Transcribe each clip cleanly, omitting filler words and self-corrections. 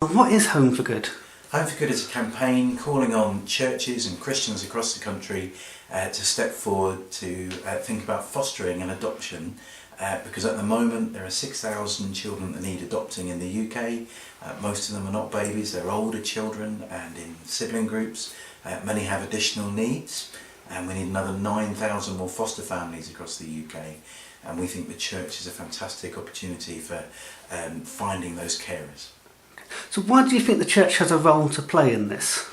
What is Home for Good? Home for Good is a campaign calling on churches and Christians across the country to step forward to think about fostering and adoption, because at the moment there are 6,000 children that need adopting in the UK. Most of them are not babies, they're older children and in sibling groups. Many have additional needs, and we need another 9,000 more foster families across the UK. And we think the church is a fantastic opportunity for finding those carers. So why do you think the church has a role to play in this?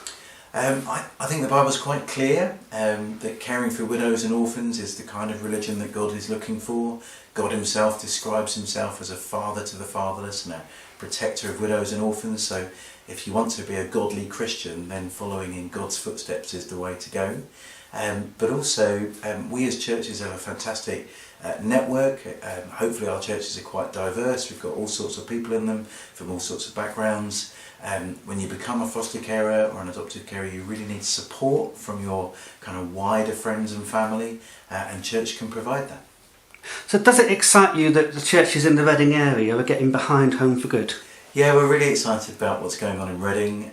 I think the Bible's quite clear that caring for widows and orphans is the kind of religion that God is looking for. God himself describes himself as a father to the fatherless and a protector of widows and orphans. So if you want to be a godly Christian, then following in God's footsteps is the way to go. But also we as churches have a fantastic network. Hopefully our churches are quite diverse. We've got all sorts of people in them from all sorts of backgrounds. When you become a foster carer or an adoptive carer, you really need support from your kind of wider friends and family, and church can provide that. So does it excite you that the churches in the Reading area are getting behind Home for Good? Yeah, we're really excited about what's going on in Reading.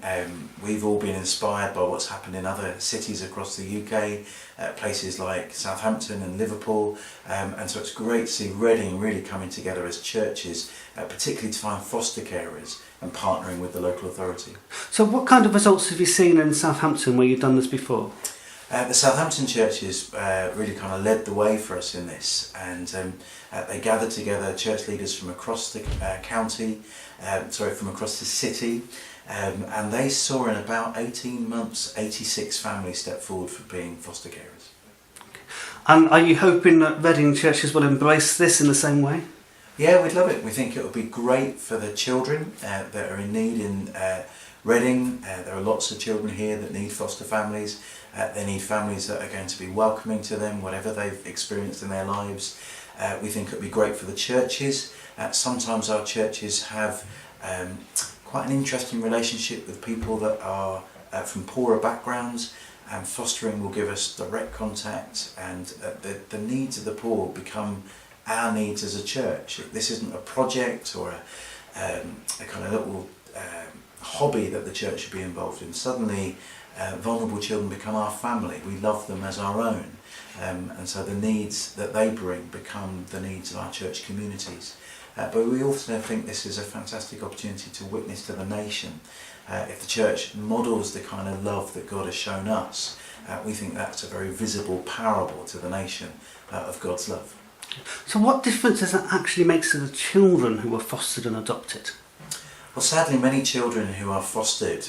We've all been inspired by what's happened in other cities across the UK, places like Southampton and Liverpool, and so it's great to see Reading really coming together as churches, particularly to find foster carers and partnering with the local authority. So what kind of results have you seen in Southampton where you've done this before? The Southampton churches really kind of led the way for us in this, and they gathered together church leaders from across the county, from across the city, and they saw in about 18 months 86 families step forward for being foster carers. And are you hoping that Reading churches will embrace this in the same way? Yeah, we'd love it. We think it would be great for the children that are in need in Reading. There are lots of children here that need foster families. They need families that are going to be welcoming to them, whatever they've experienced in their lives. We think it would be great for the churches. Sometimes our churches have quite an interesting relationship with people that are from poorer backgrounds, and fostering will give us direct contact, and the needs of the poor become our needs as a church. This isn't a project or a kind of little hobby that the church should be involved in. Suddenly vulnerable children become our family. We love them as our own, and so the needs that they bring become the needs of our church communities. But we also think this is a fantastic opportunity to witness to the nation. If the church models the kind of love that God has shown us, we think that's a very visible parable to the nation of God's love. So what difference does that actually make to the children who are fostered and adopted? Well, sadly many children who are fostered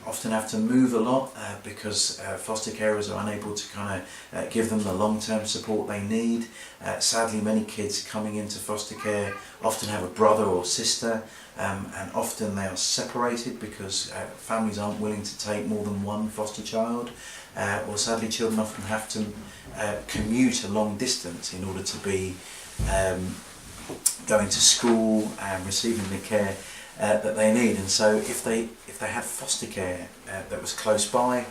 often have to move a lot because foster carers are unable to kind of give them the long-term support they need. Sadly, many kids coming into foster care often have a brother or sister, and often they are separated because families aren't willing to take more than one foster child. Or sadly, children often have to commute a long distance in order to be going to school and receiving the care that they need. And so if they had foster care that was close by,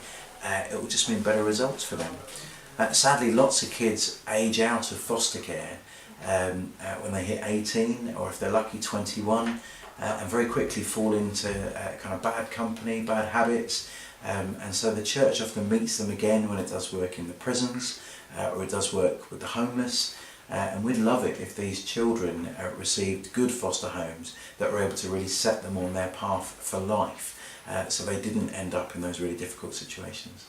it would just mean better results for them. Sadly, lots of kids age out of foster care when they hit 18, or if they're lucky 21, and very quickly fall into kind of bad company, bad habits, and so the church often meets them again when it does work in the prisons, or it does work with the homeless. And we'd love it if these children received good foster homes that were able to really set them on their path for life, so they didn't end up in those really difficult situations.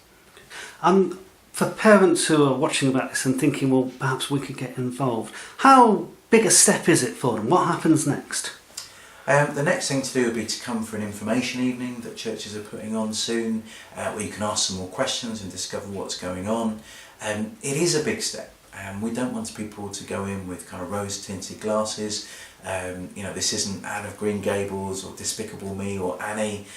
For parents who are watching about this and thinking, well, perhaps we could get involved, how big a step is it for them? What happens next? The next thing to do would be to come for an information evening that churches are putting on soon, where you can ask some more questions and discover what's going on. It is a big step. We don't want people to go in with kind of rose-tinted glasses. This isn't Anne of Green Gables or Despicable Me or Annie.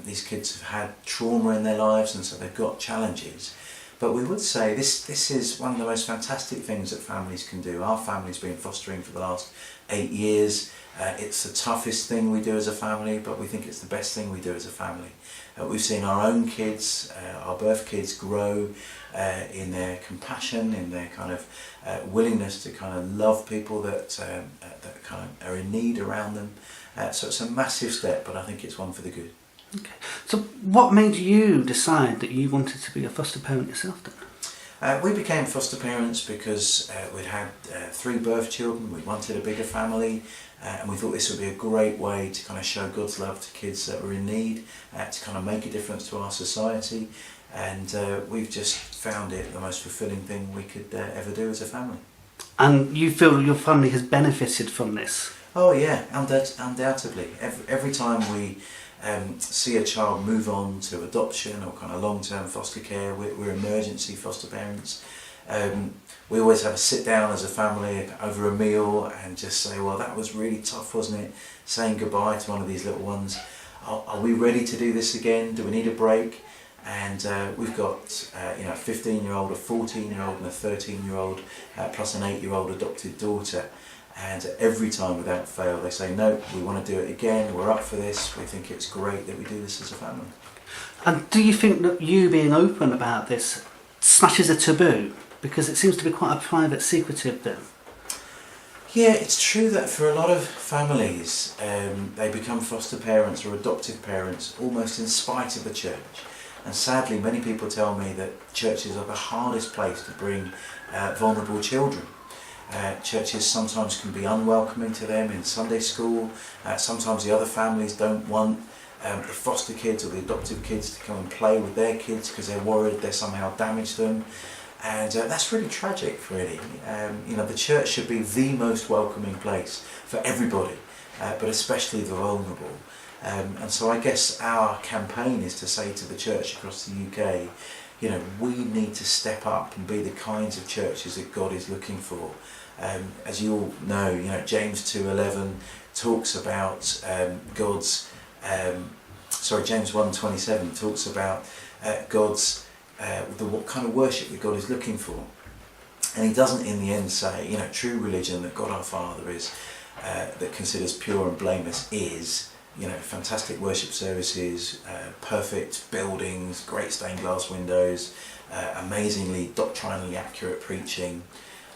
These kids have had trauma in their lives, and so they've got challenges. But we would say this is one of the most fantastic things that families can do. Our family's been fostering for the last 8 years. It's the toughest thing we do as a family, but we think it's the best thing we do as a family. We've seen our own kids, our birth kids, grow in their compassion, in their kind of willingness to kind of love people that kind of are in need around them. So it's a massive step, but I think it's one for the good. Okay. So what made you decide that you wanted to be a foster parent yourself then? We became foster parents because we'd had 3 birth children, we wanted a bigger family, and we thought this would be a great way to kind of show God's love to kids that were in need, to kind of make a difference to our society, and we've just found it the most fulfilling thing we could ever do as a family. And you feel your family has benefited from this? Oh yeah, undoubtedly. Every time we see a child move on to adoption or kind of long-term foster care, we're emergency foster parents. We always have a sit down as a family over a meal and just say, well, that was really tough, wasn't it? Saying goodbye to one of these little ones. Are we ready to do this again? Do we need a break? And we've got a 15-year-old, a 14-year-old and a 13-year-old, plus an 8-year-old adopted daughter. And every time without fail they say, no, we want to do it again, we're up for this, we think it's great that we do this as a family. And do you think that you being open about this smashes a taboo? Because it seems to be quite a private, secretive thing. Yeah, it's true that for a lot of families, they become foster parents or adoptive parents almost in spite of the church. And sadly, many people tell me that churches are the hardest place to bring vulnerable children. Churches sometimes can be unwelcoming to them in Sunday school. Sometimes the other families don't want the foster kids or the adoptive kids to come and play with their kids because they're worried they somehow damage them. And that's really tragic, really. The church should be the most welcoming place for everybody, but especially the vulnerable. And so I guess our campaign is to say to the church across the UK, we need to step up and be the kinds of churches that God is looking for. As you all know, James 2:11 talks about James 1:27 talks about God's what kind of worship that God is looking for, and he doesn't in the end say, true religion that God our Father is that considers pure and blameless is, fantastic worship services, perfect buildings, great stained glass windows, amazingly doctrinally accurate preaching.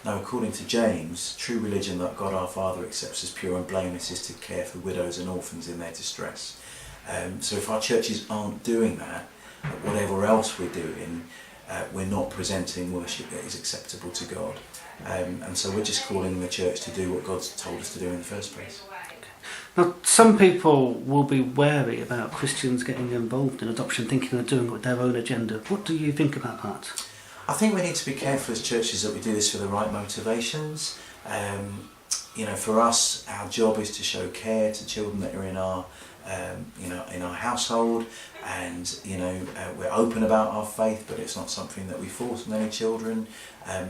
Now, according to James, true religion that God our Father accepts as pure and blameless is to care for widows and orphans in their distress. So if our churches aren't doing that, whatever else we're doing, we're not presenting worship that is acceptable to God. And so we're just calling the church to do what God's told us to do in the first place. Now, some people will be wary about Christians getting involved in adoption, thinking of doing it with their own agenda. What do you think about that? I think we need to be careful as churches that we do this for the right motivations. For us, our job is to show care to children that are in our household, and we're open about our faith, but it's not something that we force on any children.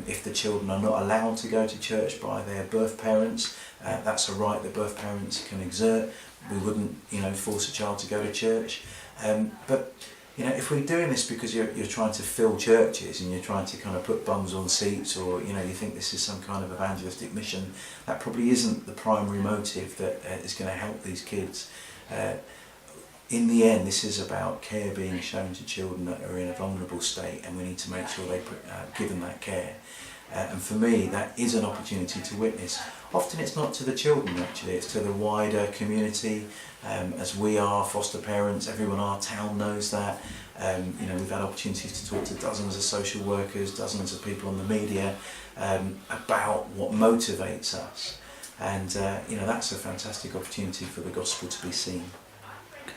If the children are not allowed to go to church by their birth parents, that's a right that birth parents can exert. We wouldn't, force a child to go to church. But if we're doing this because you're trying to fill churches and you're trying to kind of put bums on seats, or you think this is some kind of evangelistic mission, that probably isn't the primary motive that is going to help these kids. In the end, this is about care being shown to children that are in a vulnerable state, and we need to make sure they're given that care. And for me, that is an opportunity to witness. Often it's not to the children, actually, it's to the wider community. As we are foster parents, everyone in our town knows that. We've had opportunities to talk to dozens of social workers, dozens of people on the media about what motivates us. And that's a fantastic opportunity for the gospel to be seen. Okay.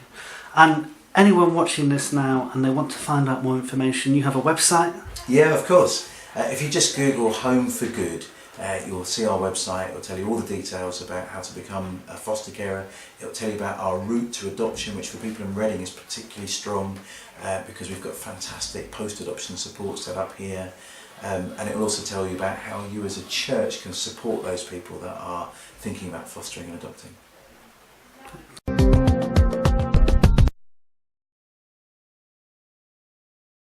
And anyone watching this now and they want to find out more information, you have a website? Yeah, of course. If you just Google Home for Good, you'll see our website. It'll tell you all the details about how to become a foster carer. It'll tell you about our route to adoption, which for people in Reading is particularly strong because we've got fantastic post-adoption support set up here. And it will also tell you about how you as a church can support those people that are thinking about fostering and adopting.